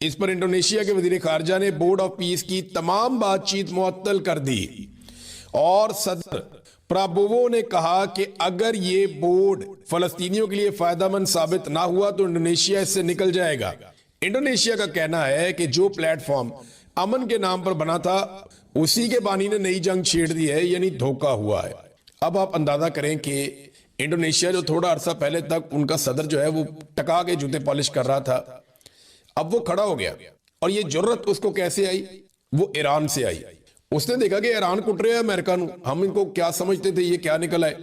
اس پر Indonesia کے وزیر خارجہ نے بورڈ آف پیس کی تمام بات چیت معطل کر دی اور صدر پرابوو نے کہا کہ اگر یہ بورڈ فلسطینیوں کے لیے فائدہ مند ثابت نہ ہوا تو انڈونیشیا اس سے نکل جائے گا۔ انڈونیشیا کا کہنا ہے کہ جو پلیٹ فارم امن کے نام پر بنا تھا اسی کے بانی نے نئی جنگ چھیڑ دی ہے، یعنی دھوکہ ہوا ہے۔ اب آپ اندازہ کریں کہ انڈونیشیا جو تھوڑا عرصہ پہلے تک ان کا صدر جو ہے وہ ٹکا کے جوتے پالش کر رہا تھا، اب وہ کھڑا ہو گیا، اور یہ جرت اس کو کیسے آئی؟ وہ ایران سے آئی۔ اس نے دیکھا کہ ایران کٹ رہے ہیں امریکہ نو، ہم ان کو کیا سمجھتے تھے، یہ کیا نکل آئے،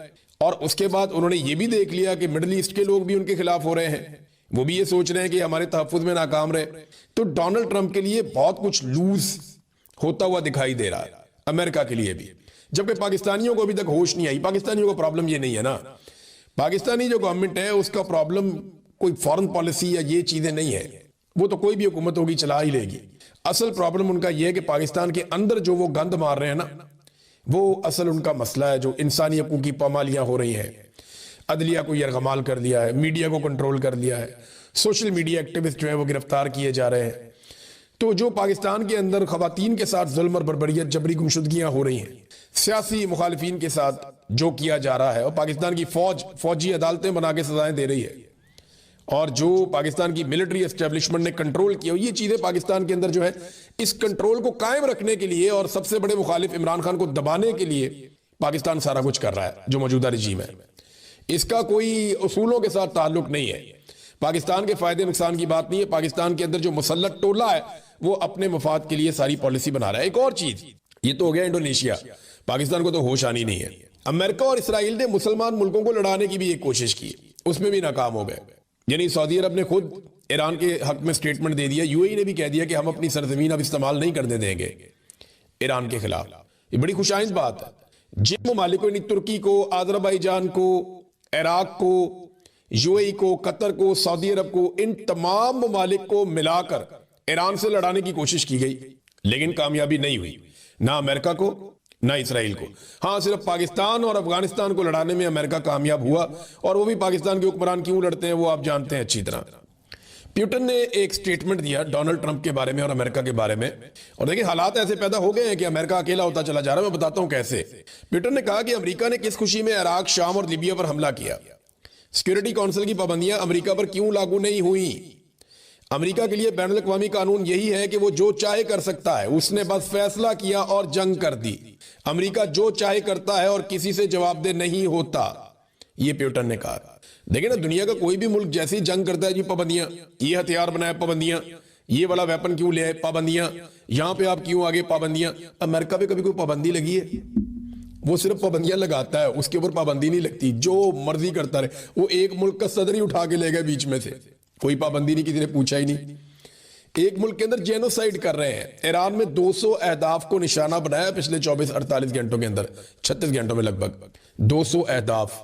اور اس کے بعد انہوں نے یہ بھی دیکھ لیا کہ مڈل ایسٹ کے لوگ بھی ان کے خلاف ہو رہے ہیں، وہ بھی یہ سوچ رہے ہیں کہ ہمارے تحفظ میں ناکام رہے۔ تو ڈونلڈ ٹرمپ کے لیے بہت کچھ لوز ہوتا ہوا دکھائی دے رہا ہے، امریکہ کے لیے بھی، جبکہ پاکستانیوں کو ابھی تک ہوش نہیں آئی۔ پاکستانیوں کا پرابلم یہ نہیں ہے نا، پاکستانی جو گورنمنٹ ہے اس کا پرابلم کوئی فورن پالیسی یا یہ چیزیں نہیں ہے، وہ تو کوئی بھی حکومت ہوگی چلا ہی لے گی۔ اصل پرابلم ان کا یہ ہے کہ پاکستان کے اندر جو وہ گند مار رہے ہیں نا، وہ اصل ان کا مسئلہ ہے، جو انسانی حقوق کی پامالیاں ہو رہی ہیں، عدلیہ کو یرغمال کر دیا ہے، میڈیا کو کنٹرول کر دیا ہے، سوشل میڈیا ایکٹیوسٹ جو ہیں وہ گرفتار کیے جا رہے ہیں۔ تو جو پاکستان کے اندر خواتین کے ساتھ ظلم اور بربریت، جبری گمشدگیاں ہو رہی ہیں، سیاسی مخالفین کے ساتھ جو کیا جا رہا ہے، اور پاکستان کی فوجی عدالتیں بنا کے سزائیں دے رہی ہے، اور جو پاکستان کی ملٹری اسٹیبلشمنٹ نے کنٹرول کیا، یہ چیزیں پاکستان کے اندر جو ہے اس کنٹرول کو قائم رکھنے کے لیے اور سب سے بڑے مخالف عمران خان کو دبانے کے لیے پاکستان سارا کچھ کر رہا ہے۔ جو موجودہ رجیم ہے اس کا کوئی اصولوں کے ساتھ تعلق نہیں ہے، پاکستان کے فائدے نقصان کی بات نہیں ہے، پاکستان کے اندر جو مسلط ٹولہ ہے وہ اپنے مفاد کے لیے ساری پالیسی بنا رہا ہے۔ ایک اور چیز، یہ تو ہو گیا انڈونیشیا، پاکستان کو تو ہوش آنی نہیں ہے۔ امریکہ اور اسرائیل نے مسلمان ملکوں کو لڑانے کی بھی ایک کوشش کی، اس میں بھی ناکام ہو گئے، یعنی سعودی عرب نے خود ایران کے حق میں سٹیٹمنٹ دے دیا، یو اے ای نے بھی کہہ دیا کہ ہم اپنی سرزمین اب استعمال نہیں کرنے دیں گے ایران کے خلاف۔ یہ بڑی خوشائند بات ہے۔ جن ممالک کو، یعنی ترکی کو، آذربائیجان کو، عراق کو، یو اے ای کو، قطر کو، سعودی عرب کو، ان تمام ممالک کو ملا کر ایران سے لڑانے کی کوشش کی گئی، لیکن کامیابی نہیں ہوئی، نہ امریکہ کو نہ اسرائیل کو۔ ہاں، صرف پاکستان اور افغانستان کو لڑانے میں امریکہ کامیاب ہوا، اور وہ بھی پاکستان کے حکمران کیوں لڑتے ہیں وہ آپ جانتے ہیں اچھی طرح۔ پیوٹن نے ایک سٹیٹمنٹ دیا ڈونلڈ ٹرمپ کے بارے میں اور امریکہ کے بارے میں، اور دیکھیں حالات ایسے پیدا ہو گئے ہیں کہ امریکہ اکیلا ہوتا چلا جا رہا ہے۔ میں بتاتا ہوں کیسے۔ پیوٹن نے کہا کہ امریکہ نے کس خوشی میں عراق، شام اور لیبیا پر حملہ کیا؟ سیکورٹی کونسل کی پابندیاں امریکہ پر کیوں لاگو نہیں ہوئیں؟ امریکہ کے لیے بین الاقوامی قانون یہی ہے کہ وہ جو چاہے کر سکتا ہے، اس نے بس فیصلہ کیا اور جنگ کر دی۔ امریکہ جو چاہے کرتا ہے اور کسی سے جواب دہ نہیں ہوتا، یہ پیوٹن نے کہا۔ دیکھیں نا، دنیا کا کوئی بھی ملک جیسی جنگ کرتا ہے جی پابندیاں، یہ ہتھیار بنائے پابندیاں، یہ والا ویپن کیوں لے آئے پابندیاں، یہاں پہ آپ کیوں آگے پابندیاں۔ امریکہ پہ کبھی کوئی پابندی لگی ہے؟ وہ صرف پابندیاں لگاتا ہے، اس کے اوپر پابندی نہیں لگتی، جو مرضی کرتا رہے۔ وہ ایک ملک کا صدر ہی اٹھا کے لے گئے بیچ میں سے، کوئی پابندی نہیں، کسی نے پوچھا ہی نہیں۔ ایک ملک کے اندر جینوسائیڈ کر رہے ہیں۔ ایران میں 200 اہداف کو نشانہ بنایا پچھلے 24-48 گھنٹوں کے اندر، 36 گھنٹوں میں لگ بھگ 200 اہداف،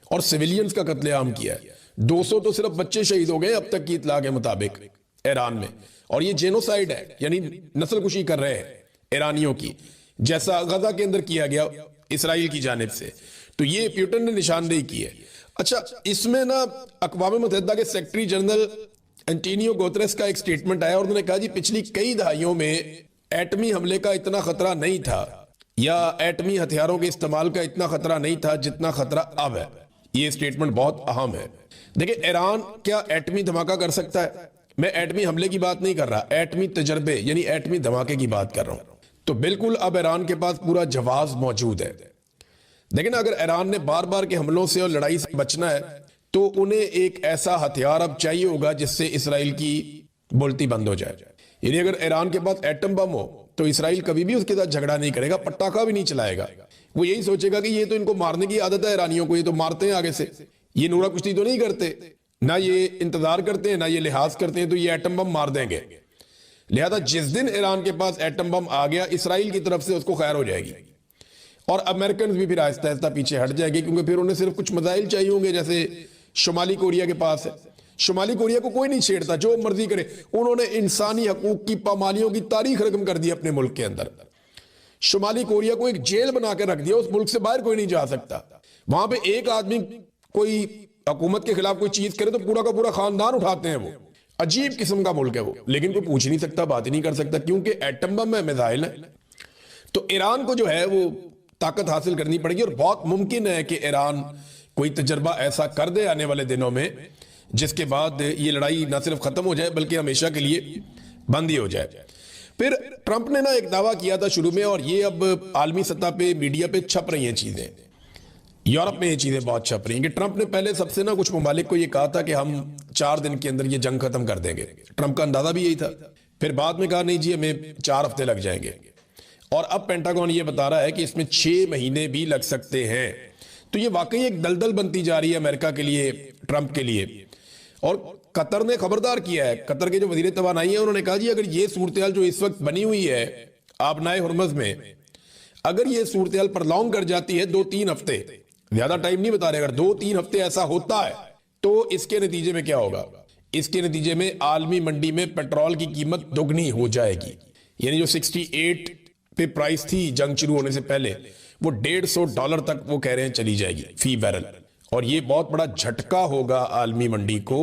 اور سیویلینز کا قتل عام کیا ہے۔ 200 تو صرف بچے شہید ہو گئے اب تک کی اطلاع کے مطابق ایران میں، اور یہ جینوسائیڈ ہے، یعنی نسل کشی کر رہے ہیں ایرانیوں کی، جیسا غزہ کے اندر کیا گیا اسرائیل کی جانب سے۔ تو یہ پیوٹن نے نشاندہی کی ہے۔ اچھا، اس میں نا اقوام متحدہ کے سیکرٹری جنرل انٹونیو گوتریس کا ایک سٹیٹمنٹ آیا، اور انہوں نے کہا جی پچھلی کئی دہائیوں میں ایٹمی حملے کا اتنا خطرہ نہیں تھا، یا ایٹمی ہتھیاروں کے استعمال کا اتنا خطرہ نہیں تھا جتنا خطرہ اب ہے۔ یہ سٹیٹمنٹ بہت اہم ہے۔ دیکھیں، ایران کیا ایٹمی دھماکہ کر سکتا ہے؟ میں ایٹمی حملے کی بات نہیں کر رہا، ایٹمی تجربے یعنی ایٹمی دھماکے کی بات کر رہا ہوں۔ تو بالکل اب ایران کے پاس پورا جواز موجود ہے۔ لیکن اگر ایران نے بار بار کے حملوں سے اور لڑائی سے بچنا ہے تو انہیں ایک ایسا ہتھیار اب چاہیے ہوگا جس سے اسرائیل کی بولتی بند ہو جائے۔ یعنی اگر ایران کے پاس ایٹم بم ہو تو اسرائیل کبھی بھی اس کے ساتھ جھگڑا نہیں کرے گا، پٹاخہ بھی نہیں چلائے گا۔ وہ یہی سوچے گا کہ یہ تو ان کو مارنے کی عادت ہے ایرانیوں کو، یہ تو مارتے ہیں آگے سے، یہ نورا کشتی تو نہیں کرتے، نہ یہ انتظار کرتے ہیں، نہ یہ لحاظ کرتے ہیں، تو یہ ایٹم بم مار دیں گے۔ لہذا جس دن ایران کے پاس ایٹم بم آ گیا، اسرائیل کی طرف سے اس کو خیر ہو جائے گی، اور امریکنز بھی پھر آہستہ آہستہ پیچھے ہٹ جائے گی، کیونکہ پھر انہیں صرف کچھ میزائل چاہیے ہوں گے، جیسے شمالی کوریا کے پاس ہے۔ شمالی کوریا کو کوئی نہیں چھیڑتا، جو مرضی کرے۔ انہوں نے انسانی حقوق کی پامالیوں کی تاریخ رقم کر دی اپنے ملک کے اندر۔ شمالی کوریا کو ایک جیل بنا کے رکھ دیا، اس ملک سے باہر کوئی نہیں جا سکتا۔ وہاں پہ ایک آدمی کوئی حکومت کے خلاف کوئی چیز کرے تو پورا کا پورا خاندان اٹھاتے ہیں وہ۔ عجیب قسم کا ملک ہے وہ، لیکن کوئی پوچھ نہیں سکتا، بات ہی نہیں کر سکتا، کیونکہ ایٹم بم ہے، میزائل ہے۔ تو ایران کو جو ہے وہ طاقت حاصل کرنی پڑے گی، اور بہت ممکن ہے کہ ایران کوئی تجربہ ایسا کر دے آنے والے دنوں میں جس کے بعد یہ لڑائی نہ صرف ختم ہو جائے بلکہ ہمیشہ کے لیے بند ہی ہو جائے۔ پھر ٹرمپ نے ایک دعویٰ کیا تھا شروع میں، اور یہ اب عالمی سطح پہ میڈیا پہ چھپ رہی ہیں چیزیں، یورپ میں یہ چیزیں بہت چھپ رہی ہیں کہ ٹرمپ نے پہلے سب سے کچھ ممالک کو یہ کہا تھا کہ ہم 4 دن کے اندر یہ جنگ ختم کر دیں گے۔ ٹرمپ کا اندازہ بھی یہی تھا۔ پھر بعد میں کہا نہیں جی ہمیں 4 ہفتے لگ جائیں گے، اور اب پینٹاگون یہ بتا رہا ہے کہ اس میں 6 مہینے بھی لگ سکتے ہیں۔ تو یہ واقعی ایک دلدل بنتی جا رہی ہے امریکہ کے لیے، ٹرمپ کے لیے۔ اور قطر نے خبردار کیا ہے، قطر کے جو وزیر توانائی ہیں انہوں نے کہا جی اگر یہ صورتحال جو اس وقت بنی ہوئی ہے آبنائے ہرمز میں، اگر یہ صورتحال پرلونگ کر جاتی ہے 2-3 ہفتے، زیادہ ٹائم نہیں بتا رہے، اگر 2-3 ہفتے ایسا ہوتا ہے تو اس کے نتیجے میں کیا ہوگا؟ اس کے نتیجے میں عالمی منڈی میں پیٹرول کی قیمت دگنی ہو جائے گی، یعنی جو 68 پہ پرائس تھی جنگ شروع ہونے سے پہلے، وہ $150 تک وہ کہہ رہے ہیں چلی جائے گی فی بیرل، اور یہ بہت بڑا جھٹکا ہوگا عالمی منڈی کو،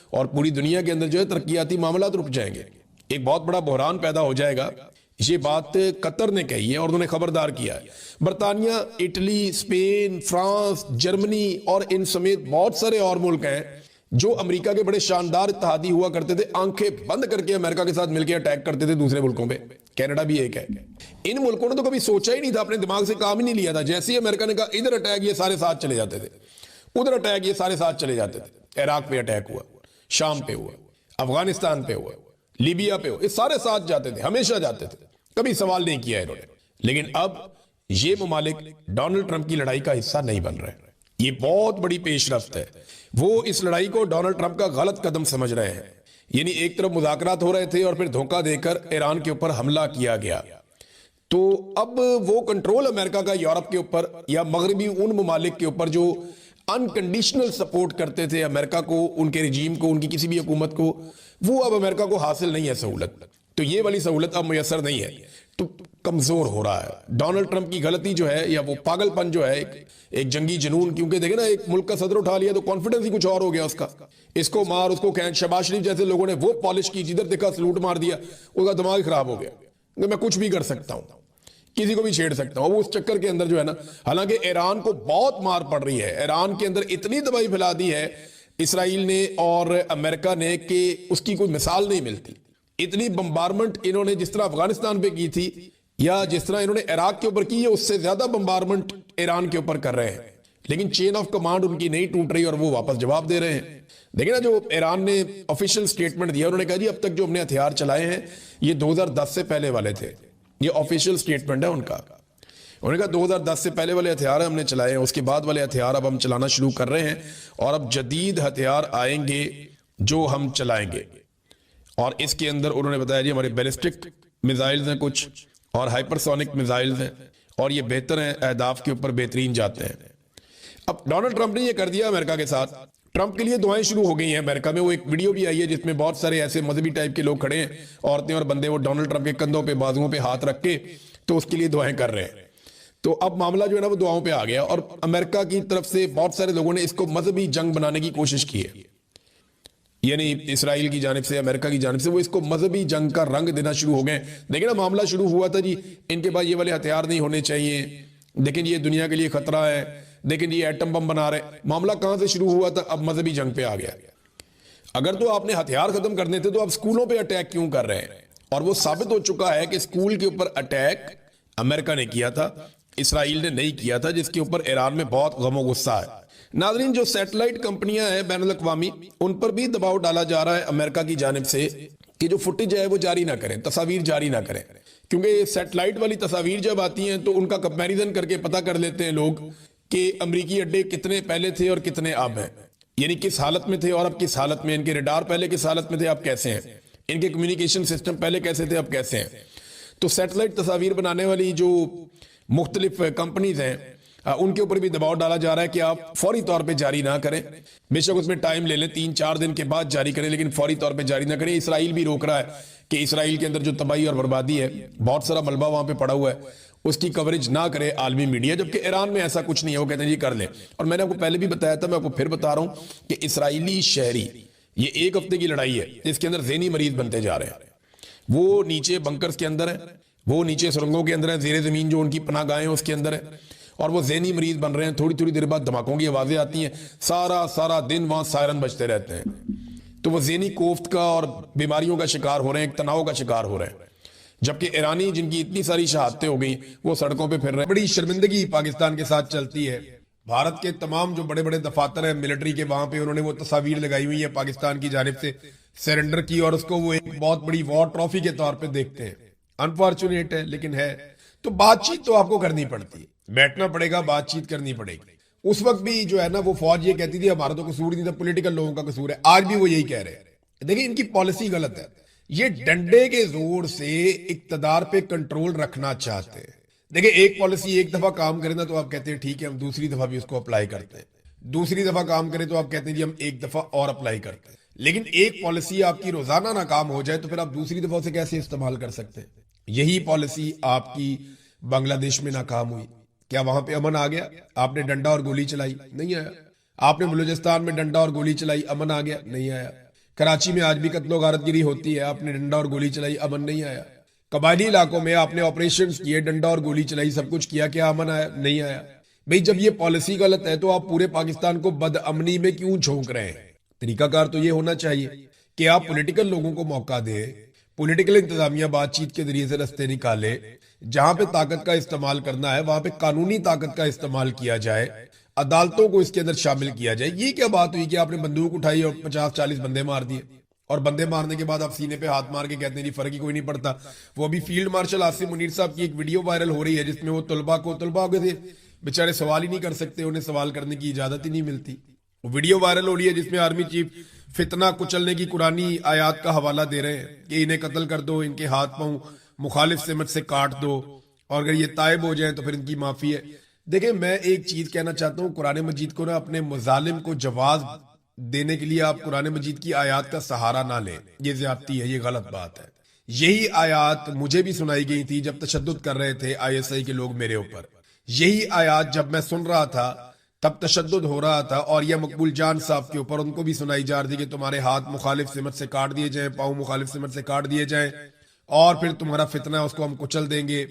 اور پوری دنیا کے اندر جو ہے ترقیاتی معاملات رک جائیں گے، ایک بہت بڑا بحران پیدا ہو جائے گا۔ یہ بات قطر نے کہی ہے اور انہوں نے خبردار کیا ہے۔ برطانیہ، اٹلی، اسپین، فرانس، جرمنی اور ان سمیت بہت سارے اور ملک ہیں جو امریکہ کے بڑے شاندار اتحادی ہوا کرتے تھے، آنکھیں بند کر کے امریکہ کے ساتھ مل کے اٹیک کرتے تھے دوسرے ملکوں پہ، کینیڈا بھی ایک ہے۔ ان ملکوں نے تو کبھی سوچا ہی نہیں تھا، اپنے دماغ سے کام ہی نہیں لیا تھا، جیسے ہی امریکہ نے کہا ادھر اٹیک، یہ سارے ساتھ چلے جاتے تھے، ادھر اٹیک، یہ سارے ساتھ چلے جاتے تھے۔ عراق پہ اٹیک ہوا، شام پہ ہوا، افغانستان پہ ہوا، لیبیا پہ ہوا، یہ سارے ساتھ جاتے تھے، ہمیشہ جاتے تھے، کبھی سوال نہیں کیا انہوں نے۔ لیکن اب یہ ممالک ڈونلڈ ٹرمپ کی لڑائی کا حصہ نہیں بن رہے، یہ بہت بڑی پیش رفت ہے۔ وہ اس لڑائی کو ڈونلڈ ٹرمپ کا غلط قدم سمجھ رہے ہیں، یعنی ایک طرف مذاکرات ہو رہے تھے اور پھر دھوکہ دے کر ایران کے اوپر حملہ کیا گیا، تو اب وہ کنٹرول امریکہ کا یورپ کے اوپر یا مغربی ان ممالک کے اوپر جو انکنڈیشنل سپورٹ کرتے تھے امریکہ کو، ان کے رجیم کو، ان کی کسی بھی حکومت کو، وہ اب امریکہ کو حاصل نہیں ہے سہولت، تو یہ والی سہولت اب میسر نہیں ہے، تو کمزور ہو رہا ہے۔ ڈونلڈ ٹرمپ کی غلطی جو ہے یا وہ پاگل پن جو ہے، ایک جنگی جنون، کیونکہ دیکھیں نا ایک ملک کا صدر اٹھا لیا تو کانفیڈنس ہی کچھ اور ہو گیا اس کا، اس کو مار اس کو کھینچ، شہباز شریف جیسے لوگوں نے وہ پالش کی، جدھر دیکھا سلوٹ مار دیا، اس کا دماغ خراب ہو گیا کہ میں کچھ بھی کر سکتا ہوں، کسی کو بھی چھیڑ سکتا ہوں۔ وہ اس چکر کے اندر جو ہے نا، حالانکہ ایران کو بہت مار پڑ رہی ہے، ایران کے اندر اتنی تباہی پھیلا دی ہے اسرائیل نے اور امریکہ نے کہ اس کی کوئی مثال نہیں ملتی۔ اتنی بمبارمنٹ انہوں نے جس طرح افغانستان پہ کی تھی یا جس طرح انہوں نے عراق کے اوپر کی ہے، اس سے زیادہ بمبارمنٹ ایران کے اوپر کر رہے ہیں، لیکن چین آف کمانڈ ان کی نہیں ٹوٹ رہی اور وہ واپس جواب دے رہے ہیں۔ دیکھیں نا جو ایران نے آفیشیل سٹیٹمنٹ دیا، انہوں نے کہا جی اب تک جو ہم نے ہتھیار چلائے ہیں یہ 2010 سے پہلے والے تھے، یہ آفیشیل سٹیٹمنٹ ہے ان کا۔ انہوں نے کہا 2010 سے پہلے والے ہتھیار ہم نے چلائے ہیں، اس کے بعد والے ہتھیار اب ہم چلانا شروع کر رہے ہیں، اور اب جدید ہتھیار آئیں گے جو ہم چلائیں گے۔ اور اس کے اندر انہوں نے بتایا جی ہمارے بیلسٹک میزائلز ہیں کچھ، اور ہائپر سونک میزائلز ہیں، اور یہ بہتر ہیں، اہداف کے اوپر بہترین جاتے ہیں۔ اب ڈونلڈ ٹرمپ نے یہ کر دیا امریکہ کے ساتھ، ٹرمپ کے لیے دعائیں شروع ہو گئی ہیں امریکہ میں۔ وہ ایک ویڈیو بھی آئی ہے جس میں بہت سارے ایسے مذہبی ٹائپ کے لوگ کھڑے ہیں، عورتیں اور بندے، وہ ڈونلڈ ٹرمپ کے کندھوں پہ، بازوؤں پہ ہاتھ رکھ کے تو اس کے لیے دعائیں کر رہے ہیں۔ تو اب معاملہ جو ہے نا وہ دعاؤں پہ آ گیا، اور امریکہ کی طرف سے بہت سارے لوگوں نے اس کو مذہبی جنگ بنانے کی کوشش کی ہے، یعنی اسرائیل کی جانب سے، امریکہ کی جانب سے، وہ اس کو مذہبی جنگ کا رنگ دینا شروع ہو گئے۔ دیکھیں نا معاملہ شروع ہوا تھا جی ان کے پاس یہ والے ہتھیار نہیں ہونے چاہیے، لیکن یہ دنیا کے لیے خطرہ ہے، لیکن یہ ایٹم بم بنا رہے۔ معاملہ کہاں سے شروع ہوا تھا؟ اب مذہبی جنگ پہ آ گیا۔ اگر تو آپ نے ہتھیار ختم کرنے تھے تو آپ اسکولوں پہ اٹیک کیوں کر رہے ہیں؟ اور وہ ثابت ہو چکا ہے کہ اسکول کے اوپر اٹیک امریکہ نے کیا تھا، اسرائیل نے نہیں کیا تھا، جس کے اوپر ایران میں بہت غم و غصہ ہے۔ ناظرین، جو سیٹلائٹ کمپنیاں ہیں بین الاقوامی، ان پر بھی دباؤ ڈالا جا رہا ہے امریکہ کی جانب سے کہ جو فوٹیج ہے وہ جاری نہ کریں، تصاویر جاری نہ کریں، کیونکہ سیٹلائٹ والی تصاویر جب آتی ہیں تو ان کا کمپیریزن کر کے پتہ کر لیتے ہیں لوگ کہ امریکی اڈے کتنے پہلے تھے اور کتنے اب ہیں، یعنی کس حالت میں تھے اور اب کس حالت میں، ان کے ریڈار پہلے کس حالت میں تھے اب کیسے ہیں، ان کے کمیونیکیشن سسٹم پہلے کیسے تھے اب کیسے ہیں۔ تو سیٹلائٹ تصاویر بنانے والی جو مختلف کمپنیز ہیں ان کے اوپر بھی دباؤ ڈالا جا رہا ہے کہ آپ فوری طور پہ جاری نہ کریں، بے شک اس میں ٹائم لے لیں، 3-4 دن کے بعد جاری کریں، لیکن فوری طور پہ جاری نہ کریں۔ اسرائیل بھی روک رہا ہے کہ اسرائیل کے اندر جو تباہی اور بربادی ہے، بہت سارا ملبہ وہاں پہ پڑا ہوا ہے، اس کی کوریج نہ کرے عالمی میڈیا، جبکہ ایران میں ایسا کچھ نہیں ہے، وہ کہتے ہیں جی کر لیں۔ اور میں نے آپ کو پہلے بھی بتایا تھا، میں آپ کو پھر بتا رہا ہوں کہ اسرائیلی شہری یہ ایک ہفتے کی لڑائی ہے، اس کے اندر ذہنی مریض بنتے جا رہے ہیں۔ وہ نیچے بنکرز کے اندر ہے، وہ نیچے سرنگوں کے اندر ہے، زیر زمین جو ان کی پناہ گاہیں اس کے اندر ہے، اور وہ ذہنی مریض بن رہے ہیں۔ تھوڑی تھوڑی دیر بعد دھماکوں کی آوازیں آتی ہیں، سارا دن وہاں سائرن بجتے رہتے ہیں۔ تو وہ ذہنی کوفت کا اور بیماریوں کا شکار ہو رہے ہیں، ایک تناؤ کا شکار ہو رہے ہیں، جبکہ ایرانی جن کی اتنی ساری شہادتیں ہو گئی وہ سڑکوں پہ پھر رہے ہیں۔ بڑی شرمندگی پاکستان کے ساتھ چلتی ہے۔ بھارت کے تمام جو بڑے بڑے دفاتر ہیں ملٹری کے، وہاں پہ انہوں نے وہ تصاویر لگائی ہوئی ہیں پاکستان کی جانب سے سرنڈر کی، اور اس کو وہ ایک بہت بڑی وار ٹرافی کے طور پہ دیکھتے ہیں۔ انفارچونیٹ ہے لیکن ہے۔ تو بات چیت تو آپ کو کرنی پڑتی ہے، بیٹھنا پڑے گا، بات چیت کرنی پڑے گی۔ اس وقت بھی جو ہے نا وہ فوج یہ کہتی تھی ہمارا تو قصور نہیں تھا، پولیٹیکل لوگوں کا قصور ہے۔ آج بھی وہ یہی کہہ رہے ہیں۔ دیکھیں ان کی پالیسی غلط ہے، یہ ڈنڈے کے زور سے اقتدار پہ کنٹرول رکھنا چاہتے ہیں۔ دیکھیں ایک پالیسی ایک دفعہ کام کرے نا تو آپ کہتے ہیں ٹھیک ہے ہم دوسری دفعہ بھی اس کو اپلائی کرتے ہیں، دوسری دفعہ کام کرے تو آپ کہتے ہیں جی ہم ایک دفعہ اور اپلائی کرتے ہیں۔ لیکن ایک پالیسی آپ کی روزانہ ناکام ہو جائے تو پھر آپ دوسری دفعہ اسے کیسے استعمال کر سکتے ہیں؟ یہی پالیسی آپ کی بنگلہ دیش میں ناکام ہوئی۔ کیا وہاں پہ امن آ گیا؟ آپ نے ڈنڈا اور گولی چلائی، نہیں آیا۔ آپ نے بلوچستان میں ڈنڈا اور گولی چلائی، امن آ گیا، نہیں آیا۔ کراچی میں آج بھی قتل و غارت گیری ہوتی ہے، آپ نے ڈنڈا اور گولی چلائی، امن نہیں آیا۔ قبائلی علاقوں میں آپ نے آپریشنز کیے، ڈنڈا اور گولی چلائی، سب کچھ کیا، کیا امن آیا؟ نہیں آیا۔ بھئی جب یہ پالیسی غلط ہے تو آپ پورے پاکستان کو بد امنی میں کیوں جھونک رہے ہیں؟ طریقہ کار تو یہ ہونا چاہیے کہ آپ پولیٹیکل لوگوں کو موقع دیں، پولیٹیکل انتظامیہ بات چیت کے ذریعے سے رستے نکالے، جہاں پہ طاقت کا استعمال کرنا ہے وہاں پہ قانونی طاقت کا استعمال کیا جائے، عدالتوں کو اس کے اندر شامل کیا جائے۔ یہ کیا بات ہوئی کہ آپ نے بندوق اٹھائی اور 50-40 بندے مار دیے، اور بندے مارنے کے بعد آپ سینے پہ ہاتھ مار کے کہتے ہیں جی فرق ہی کوئی نہیں پڑتا۔ وہ ابھی فیلڈ مارشل عاصم منیر صاحب کی ایک ویڈیو وائرل ہو رہی ہے جس میں وہ طلباء ہو گئے تھے بیچارے سوال ہی نہیں کر سکتے، انہیں سوال کرنے کی اجازت ہی نہیں ملتی۔ وہ ویڈیو وائرل ہو رہی ہے جس میں آرمی چیف فتنہ کچلنے کی قرآنی آیات کا حوالہ دے رہے ہیں کہ انہیں قتل کر دو، ان کے ہاتھ پاؤں مخالف سمت سے کاٹ دو، اور اگر یہ تائب ہو جائیں تو پھر ان کی معافی ہے۔ دیکھیں میں ایک چیز کہنا چاہتا ہوں، قرآن مجید کو نا اپنے مظالم کو جواز دینے کے لیے آپ قرآن مجید کی آیات کا سہارا نہ لیں، یہ زیادتی ہے، یہ غلط بات ہے۔ یہی آیات مجھے بھی سنائی گئی تھی جب تشدد کر رہے تھے ISI کے لوگ میرے اوپر، یہی آیات جب میں سن رہا تھا تب تشدد ہو رہا تھا، اور یہ مقبول جان صاحب کے اوپر ان کو بھی سنائی جا رہی تھی کہ تمہارے ہاتھ مخالف سمت سے کاٹ دیے جائیں، پاؤں مخالف سمت سے کاٹ دیے جائیں، اور پھر تمہارا فتنہ اس کو ہم کچل دیں گے۔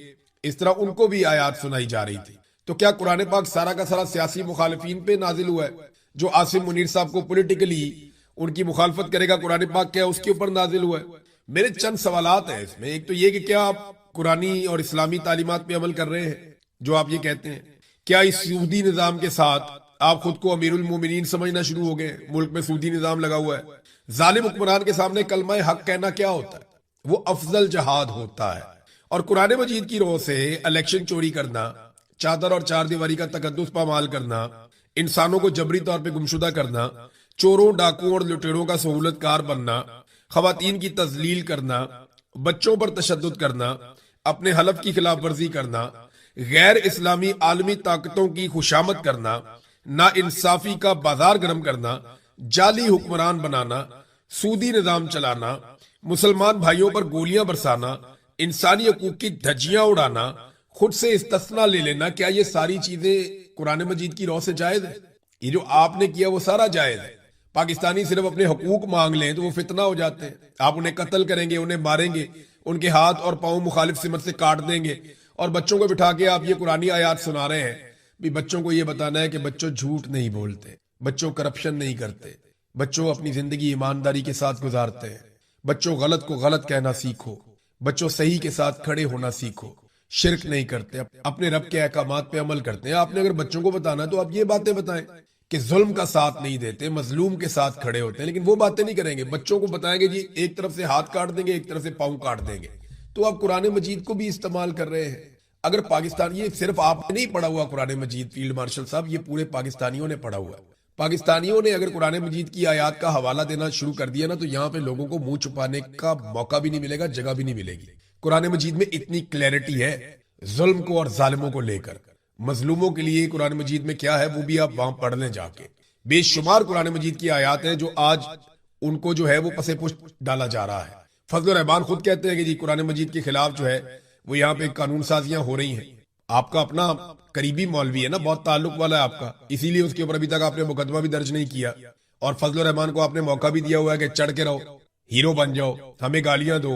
اس طرح ان کو بھی آیات سنائی جا رہی تھی۔ تو کیا قرآن پاک سارا کا سارا سیاسی مخالفین پہ نازل ہوا ہے؟ جو عاصم منیر صاحب کو پولیٹیکلی ان کی مخالفت کرے گا قرآن پاک کیا اس کے اوپر نازل ہوا ہے؟ میرے چند سوالات ہیں اس میں۔ ایک تو یہ کہ کیا آپ قرآنی اور اسلامی تعلیمات پہ عمل کر رہے ہیں جو آپ یہ کہتے ہیں؟ کیا اس سودی نظام کے ساتھ آپ خود کو امیر المومنین سمجھنا شروع ہو گئے؟ ملک میں سودی نظام لگا ہوا ہے۔ ظالم حکمران کے سامنے کلمہ حق کہنا کیا ہوتا ہے؟ وہ افضل جہاد ہوتا ہے۔ اور قرآن مجید کی روح سے الیکشن چوری کرنا، چادر اور چار دیواری کا تقدس پامال کرنا، انسانوں کو جبری طور پہ گمشدہ کرنا، چوروں ڈاکوں اور لٹیروں کا سہولت کار بننا، خواتین کی تذلیل کرنا، بچوں پر تشدد کرنا، اپنے حلف کی خلاف ورزی کرنا، غیر اسلامی عالمی طاقتوں کی خوشامد کرنا، نا انصافی کا بازار گرم کرنا، جعلی حکمران بنانا، سودی نظام چلانا، مسلمان بھائیوں پر گولیاں برسانا، انسانی حقوق کی دھجیاں اڑانا، خود سے استثناء لے لینا، کیا یہ ساری چیزیں قرآن مجید کی روح سے جائز ہے؟ یہ جو آپ نے کیا وہ سارا جائز ہے۔ پاکستانی صرف اپنے حقوق مانگ لیں تو وہ فتنہ ہو جاتے ہیں۔ آپ انہیں قتل کریں گے، انہیں ماریں گے، ان کے ہاتھ اور پاؤں مخالف سمت سے کاٹ دیں گے، اور بچوں کو بٹھا کے آپ یہ قرآنی آیات سنا رہے ہیں۔ بھی بچوں کو یہ بتانا ہے کہ بچوں جھوٹ نہیں بولتے، بچوں کرپشن نہیں کرتے، بچوں اپنی زندگی ایمانداری کے ساتھ گزارتے ہیں، بچوں غلط کو غلط کہنا سیکھو، بچوں صحیح کے ساتھ کھڑے ہونا سیکھو، شرک نہیں کرتے، اپنے رب کے احکامات پہ عمل کرتے ہیں۔ آپ نے اگر بچوں کو بتانا تو آپ یہ باتیں بتائیں کہ ظلم کا ساتھ نہیں دیتے، مظلوم کے ساتھ کھڑے ہوتے ہیں، لیکن وہ باتیں نہیں کریں گے۔ بچوں کو بتائیں گے جی ایک طرف سے ہاتھ کاٹ دیں گے، ایک طرف سے پاؤں کاٹ دیں گے، تو آپ قرآن مجید کو بھی استعمال کر رہے ہیں۔ اگر پاکستان، یہ صرف آپ نے نہیں پڑھا ہوا قرآن مجید فیلڈ مارشل صاحب، یہ پورے پاکستانیوں نے پڑھا ہوا ہے۔ پاکستانیوں نے اگر قرآن مجید کی آیات کا حوالہ دینا شروع کر دیا نا تو یہاں پہ لوگوں کو منہ چھپانے کا موقع بھی نہیں ملے گا، جگہ بھی نہیں ملے گی۔ قرآن مجید میں اتنی کلیئرٹی ہے ظلم کو اور ظالموں کو لے کر۔ مظلوموں کے لیے قرآن مجید میں کیا ہے وہ بھی آپ وہاں پڑھ لیں جا کے۔ بے شمار قرآن مجید کی آیات ہیں جو آج ان کو جو ہے وہ پس پشت ڈالا جا رہا ہے۔ فضل الرحمان خود کہتے ہیں کہ جی قرآن مجید کے خلاف جو ہے وہ یہاں پہ قانون سازیاں ہو رہی ہیں۔ آپ کا اپنا قریبی مولوی ہے نا، بہت تعلق والا ہے آپ کا، اسی لیے اس کے اوپر ابھی تک آپ نے مقدمہ بھی درج نہیں کیا، اور فضل الرحمان کو آپ نے موقع بھی دیا ہوا ہے کہ چڑھ کے رہو، ہیرو بن جاؤ، ہمیں گالیاں دو.